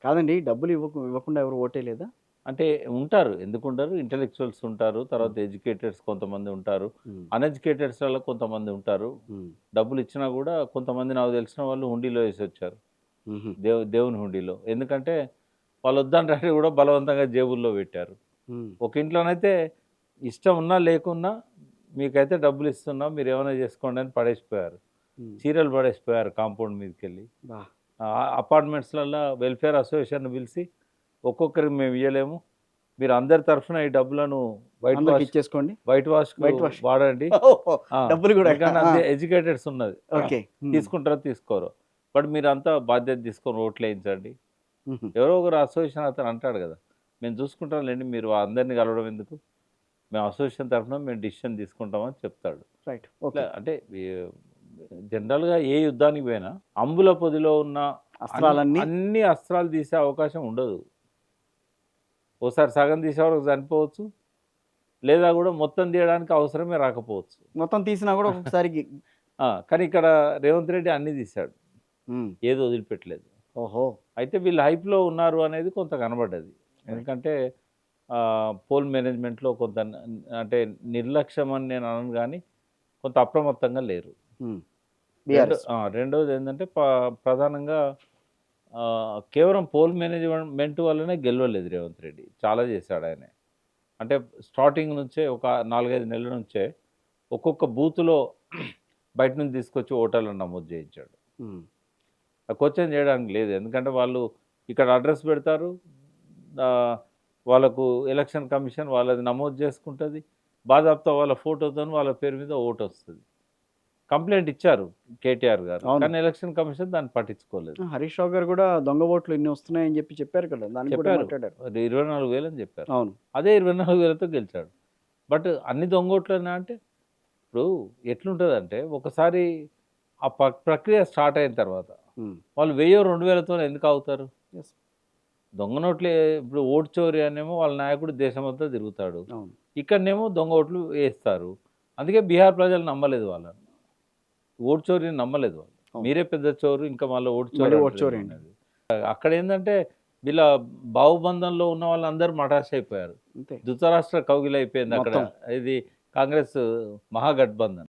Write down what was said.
కాదండి డబ్బులు ఇవ్వకుండా ఎవరు ఓటేయలేదా? అంటే ఉంటారు. ఎందుకుండరు? ఇంటెలెక్చువల్స్ ఉంటారు. తర్వాత ఎడ్యుకేటెడ్స్ కొంతమంది ఉంటారు. హ్మ్. అన్‌ఎడ్యుకేటెడ్స్‌లలో కొంతమంది ఉంటారు. హ్మ్. డబ్బులిచ్చినా గూడా కొంతమంది నాకు తెలిసిన వాళ్ళు హుండీలో యేసొచ్చారు. హుహు. దేవుని హుండీలో. ఎందుకంటే వాళ్ళొద్దంటే గూడా బలవంతంగా జేబుల్లో పెట్టారు. హ్మ్. ఒక ఇంట్లోనైతే ఇష్టం ఉన్నా లేకున్నా మీకైతే డబ్బులిస్తున్నాం మీరేమైనా జేసుకోండి అని పడేసిపోయారు. హ్మ్. చీరలు పడేసిపోయారు కాంపౌండ్ మీదకెళ్ళి. అబ్బా! అపార్ట్మెంట్స్‌లల్ల వెల్‌ఫేర్ అసోసియేషన్‌ని పిలిసి ఒక్కొక్కరికి మేమియ్యలేము. మీరు అందరి తరఫున ఈ డబ్బులను వైట్ అందరికి వాష్ ఇచ్చేసుకోండి. వైట్ వాష్‌కు వైట్ వాష్. వాడండి. ఓహో! ఆ! డబ్బులు గూడా. ఎందుకంటే ఆ! అంతే ఎడ్యుకేటెడ్స్ ఉన్నది. ఓకే. హ్మ్. తీసుకుంటారో తీసుకోరో. బట్ మీరంతా బాధ్యత తీసుకొని ఓట్లేయించండి. హుహు. ఎవరో ఒకరు అసోసియేషన్ అతను అంటాడు గదా! మేము చూసుకుంటాంలెండి మీరు అందరిని కలవడం ఎందుకు? మేము అసోసియేషన్ తరఫున మేము డెసిషన్ తీసుకుంటామని చెప్తాడు. రైట్. ఇట్లా ఓకే. అంటే జనరల్‌గా ఏ యుద్ధానికి పోయినా అంబుల పొదిలో ఉన్న అస్త్రాలన్నీ అన్ని అస్త్రాలు తీసే అవకాశం ఉండదు. ఓసారి సగం తీసేవాడికి చనిపోవచ్చు. లేదా గూడా మొత్తం తీయడానికి అవసరమే రాకపోవచ్చు. మొత్తం తీసినా గూడా ఒక్కొక్కసారికి కానీ ఇక్కడ రేవంత్ రెడ్డి అన్నీ తీశాడు. హ్మ్. ఏది వదిలిపెట్టలేదు. ఓహో! అయితే వీళ్ళు హైప్‌లో ఉన్నారు అనేది కొంత కనబడ్డది. రైట్. ఎందుకంటే పోల్ మేనేజ్‌మెంట్‌లో కొంత అంటే నిర్లక్ష్యం అని నేను అనను గానీ, కొంత అప్రమత్తంగా లేరు. హ్మ్. బీఆర్ఎస్. రెండోదేంటంటే ప్రధానంగా కేవలం పోల్ మేనేజ్‌మెంట్ వల్లనే గెలవలేదు రేవంత్ రెడ్డి. చాలా చేశాడాయన. అంటే స్టార్టింగ్ నుంచే ఒక 4, 5 నెలల నుంచే ఒక్కొక్క బూత్‌లో బయట నుంచి తీసుకొచ్చి ఓటర్లను నమోదు చేయించాడు. హ్మ్. క్వెషన్ చేయడానికి లేదు. ఎందుకంటే వాళ్ళు ఇక్కడ అడ్రెస్ పెడతారు. ఆహ్, వాళ్ళకు ఎలక్షన్ కమిషన్ వాళ్ళది నమోదు చేసుకుంటది. బాజాప్తా వాళ్ళ ఫోటోతోని వాళ్ళ పేరు మీద ఓటొస్తది. కంప్లెయింట్ ఇచ్చారు కేటీఆర్ గారు. అవును. కానీ ఎలక్షన్ కమిషన్ దాన్ని పట్టించుకోలేదు. ఆ! హరీష్ రావు గారు గూడా దొంగ ఓట్లు ఇన్ని వస్తున్నాయని జెప్పి చెప్పారు కదా! దానికి కూడా చెప్పారు. మాట్లాడారు. అది 24,000 అని చెప్పారు. అవును. అదే 24,000తో గెలిచాడు. బట్ అన్ని దొంగోట్లేనా అంటే ఇప్పుడు ఎట్లుంటదంటే ఒకసారి ఆ ప్రక్రియ స్టార్ట్ అయిన తర్వాత హ్మ్. వాళ్ళు 1000, 2000తోని ఎందుకు ఆగుతారు? యెస్. దొంగ నోట్లే ఇప్పుడు ఓటు చోరీ అనేమో వాళ్ళ నాయకుడు దేశమంతా తిరుగుతాడు. అవును. ఇక్కడనేమో దొంగ ఓట్లు ఏస్తారు. అందుకే బీహార్ ప్రజలు నమ్మలేదు వాళ్ళని. ఓటు చోరీని నమ్మలేదు వాళ్ళు. అవును. మీరే పెద్ద చోరు ఇంకా మళ్ళా ఓటు చోరు మళ్ళీ ఓటు అంటారేమో చోరేండి. అనేది. అక్కడేందంటే వీళ్ళ బాహుబంధంలో ఉన్న వాళ్ళందరూ మటాష్ అయిపోయారు. అంతే. ధృతరాష్ట్ర కౌగిలైపోయింది అక్కడ. మొత్తం. ఇది కాంగ్రెస్ మహాగఠబంధన్.